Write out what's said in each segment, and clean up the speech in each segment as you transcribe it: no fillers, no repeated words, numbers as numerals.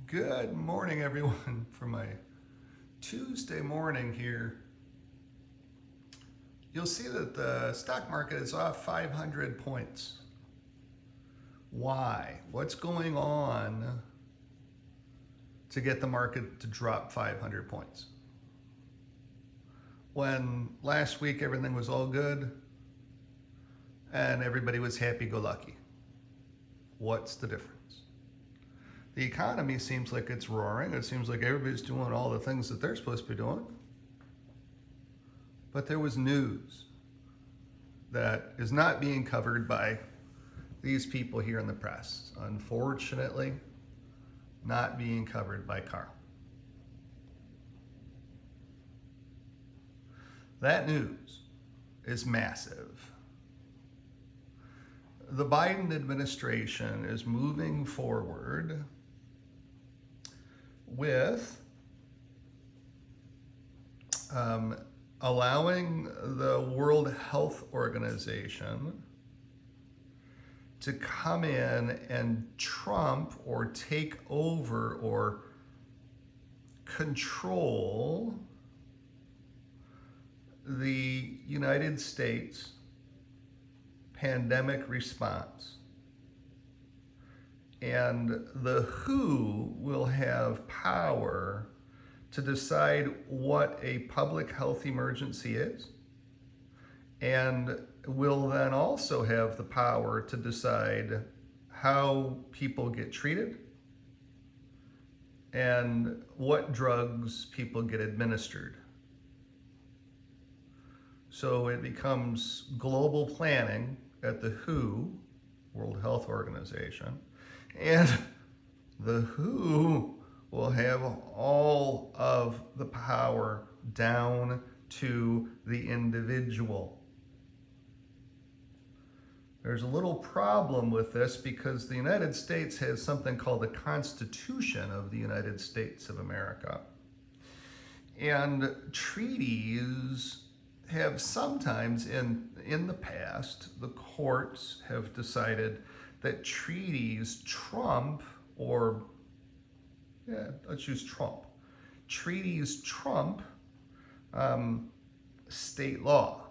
Good morning, everyone, for my Tuesday morning here. You'll see that the stock market is off 500 points. Why? What's going on to get the market to drop 500 points? When last week everything was all good and everybody was happy-go-lucky. What's the difference? The economy seems like it's roaring. It seems like everybody's doing all the things that they're supposed to be doing. But there was news that is not being covered by these people here in the press. Unfortunately, not being covered by Carl. That news is massive. The Biden administration is moving forward with allowing the World Health Organization to come in and trump or take over or control the United States pandemic response. And the WHO will have power to decide what a public health emergency is, and will then also have the power to decide how people get treated and what drugs people get administered. So it becomes global planning at the WHO, World Health Organization, and the WHO will have all of the power down to the individual. There's a little problem with this because the United States has something called the Constitution of the United States of America. And treaties have sometimes in the past, the courts have decided that treaties trump, or let's use Trump. Treaties trump state law.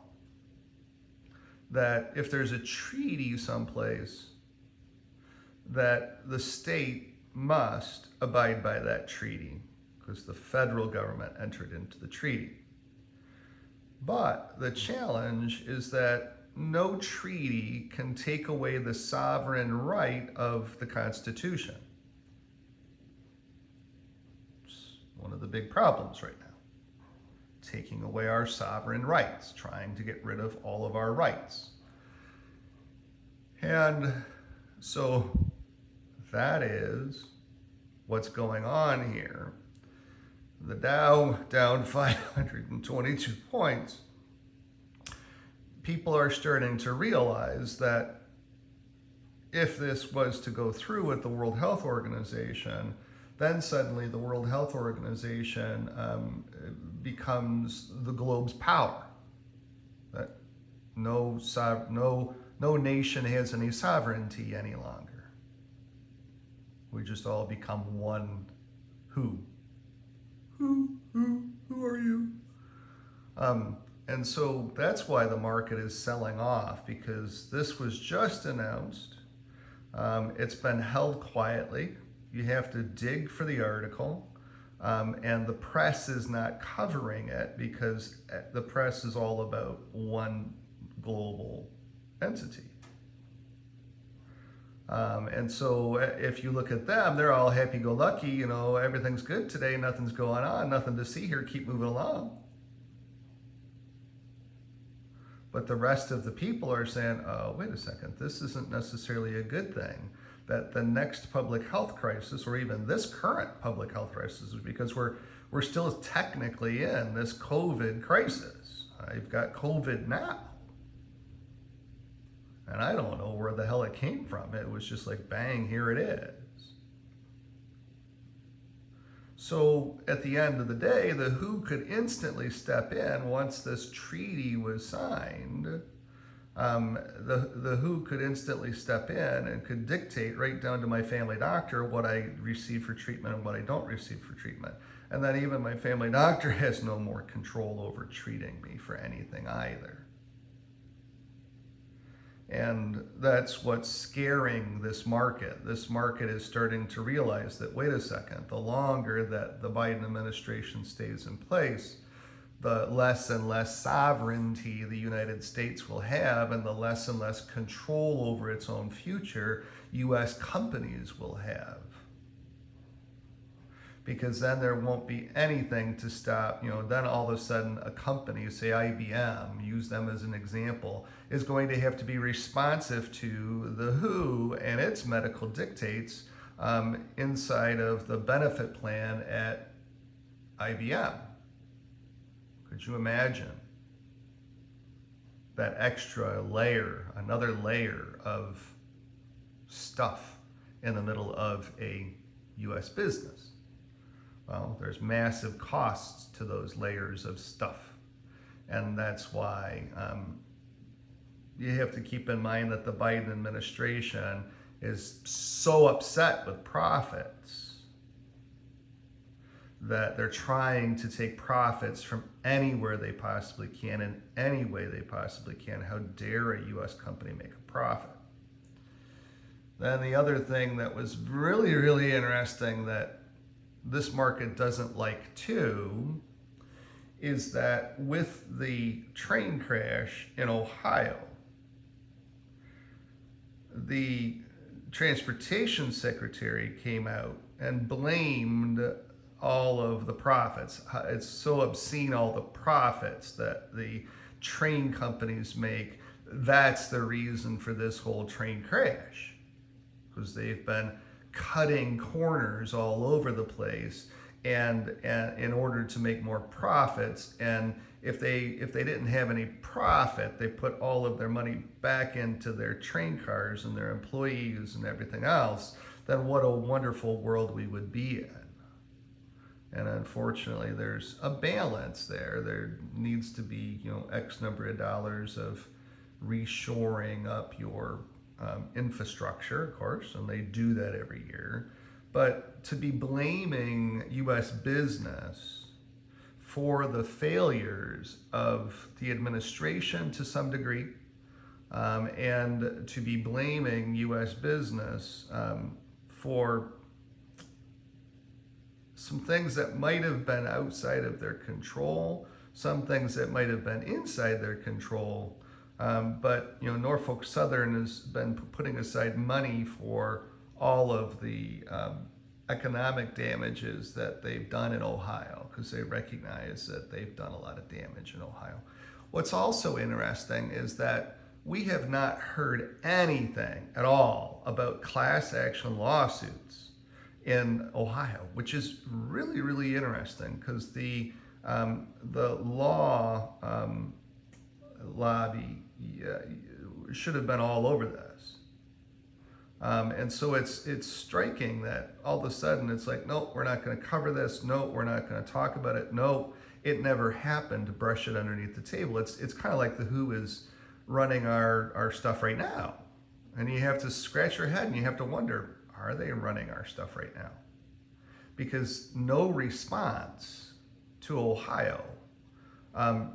That if there's a treaty someplace, that the state must abide by that treaty because the federal government entered into the treaty. But the challenge is that no treaty can take away the sovereign right of the Constitution. It's one of the big problems right now. Taking away our sovereign rights, trying to get rid of all of our rights. And so that is what's going on here. The Dow down 522 points. People are starting to realize that if this was to go through with the World Health Organization, then suddenly the World Health Organization becomes the globe's power. That no nation has any sovereignty any longer. We just all become one who. Who are you? And so that's why the market is selling off, because this was just announced. It's been held quietly. You have to dig for the article, and the press is not covering it because the press is all about one global entity. And so if you look at them, they're all happy-go-lucky, everything's good today, nothing's going on, nothing to see here, keep moving along. But the rest of the people are saying, oh, wait a second, this isn't necessarily a good thing. That the next public health crisis, or even this current public health crisis, is because we're still technically in this COVID crisis. I've got COVID now. And I don't know where the hell it came from. It was just like, bang, here it is. So at the end of the day, the WHO could instantly step in once this treaty was signed the WHO could instantly step in and could dictate right down to my family doctor what I receive for treatment and what I don't receive for treatment. And then even my family doctor has no more control over treating me for anything either. And that's what's scaring this market. This market is starting to realize that, wait a second, the longer that the Biden administration stays in place, the less and less sovereignty the United States will have, and the less and less control over its own future U.S. companies will have. Because then there won't be anything to stop, then all of a sudden a company, say IBM, use them as an example, is going to have to be responsive to the WHO and its medical dictates inside of the benefit plan at IBM. Could you imagine that extra layer, another layer of stuff in the middle of a U.S. business? Well, there's massive costs to those layers of stuff. And that's why you have to keep in mind that the Biden administration is so upset with profits that they're trying to take profits from anywhere they possibly can in any way they possibly can. How dare a U.S. company make a profit? Then the other thing that was really, really interesting that this market doesn't like too is that with the train crash in Ohio, the transportation secretary came out and blamed all of the profits. It's so obscene, all the profits that the train companies make. That's the reason for this whole train crash, because they've been cutting corners all over the place and in order to make more profits. And if they didn't have any profit, they put all of their money back into their train cars and their employees and everything else, then what a wonderful world we would be in. And unfortunately, there's a balance there. There needs to be, X number of dollars of reshoring up your infrastructure, of course, and they do that every year. But to be blaming U.S. business for the failures of the administration to some degree, and to be blaming U.S. business for some things that might have been outside of their control, some things that might have been inside their control. But Norfolk Southern has been putting aside money for all of the economic damages that they've done in Ohio, because they recognize that they've done a lot of damage in Ohio. What's also interesting is that we have not heard anything at all about class action lawsuits in Ohio, which is really, really interesting, because the law lobby should have been all over this. And so it's striking that all of a sudden it's like, nope, we're not going to cover this. No, we're not going to talk about it. No, it never happened to brush it underneath the table. It's kind of like the WHO is running our stuff right now. And you have to scratch your head and you have to wonder, are they running our stuff right now? Because no response to Ohio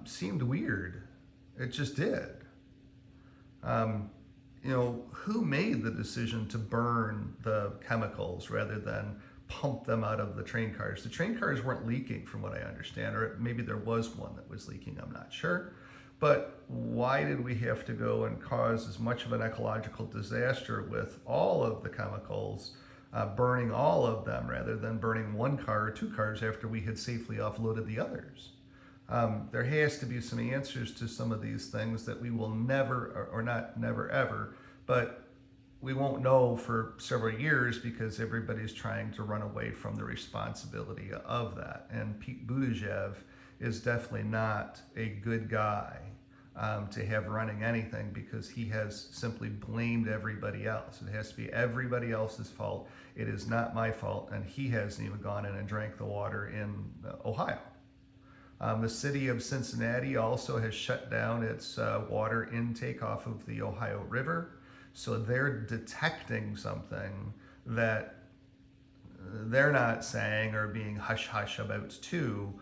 seemed weird. It just did. Who made the decision to burn the chemicals rather than pump them out of the train cars? The train cars weren't leaking, from what I understand, or maybe there was one that was leaking, I'm not sure. But why did we have to go and cause as much of an ecological disaster with all of the chemicals, burning all of them rather than burning one car or two cars after we had safely offloaded the others? There has to be some answers to some of these things that we will never, or not never ever, but we won't know for several years, because everybody's trying to run away from the responsibility of that. And Pete Buttigieg is definitely not a good guy to have running anything, because he has simply blamed everybody else. It has to be everybody else's fault. It is not my fault, and he hasn't even gone in and drank the water in Ohio. The city of Cincinnati also has shut down its water intake off of the Ohio River. So they're detecting something that they're not saying or being hush hush about too.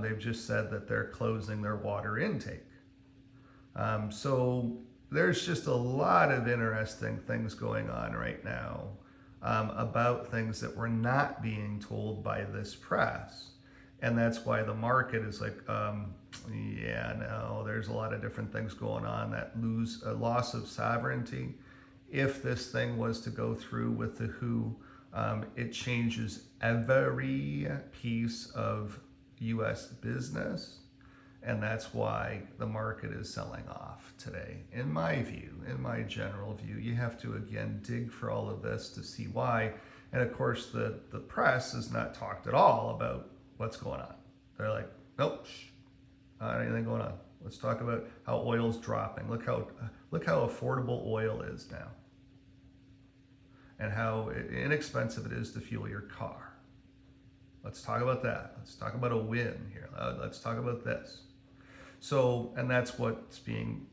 They've just said that they're closing their water intake. So there's just a lot of interesting things going on right now about things that we're not being told by this press. And that's why the market is like, yeah, no, there's a lot of different things going on that lose a loss of sovereignty. If this thing was to go through with the WHO, it changes every piece of US business. And that's why the market is selling off today. In my view, in my general view, you have to again dig for all of this to see why. And of course, the press has not talked at all about what's going on. They're like, nope, not anything going on. Let's talk about how oil's dropping. Look how affordable oil is now, and how inexpensive it is to fuel your car. Let's talk about that. Let's talk about a win here. Let's talk about this. So, and that's what's being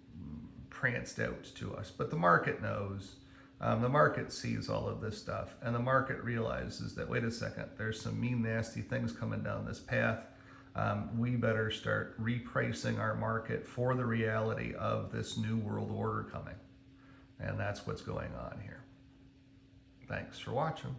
pranced out to us. But the market knows. The market sees all of this stuff, and the market realizes that, wait a second, there's some mean, nasty things coming down this path. We better start repricing our market for the reality of this new world order coming. And that's what's going on here. Thanks for watching.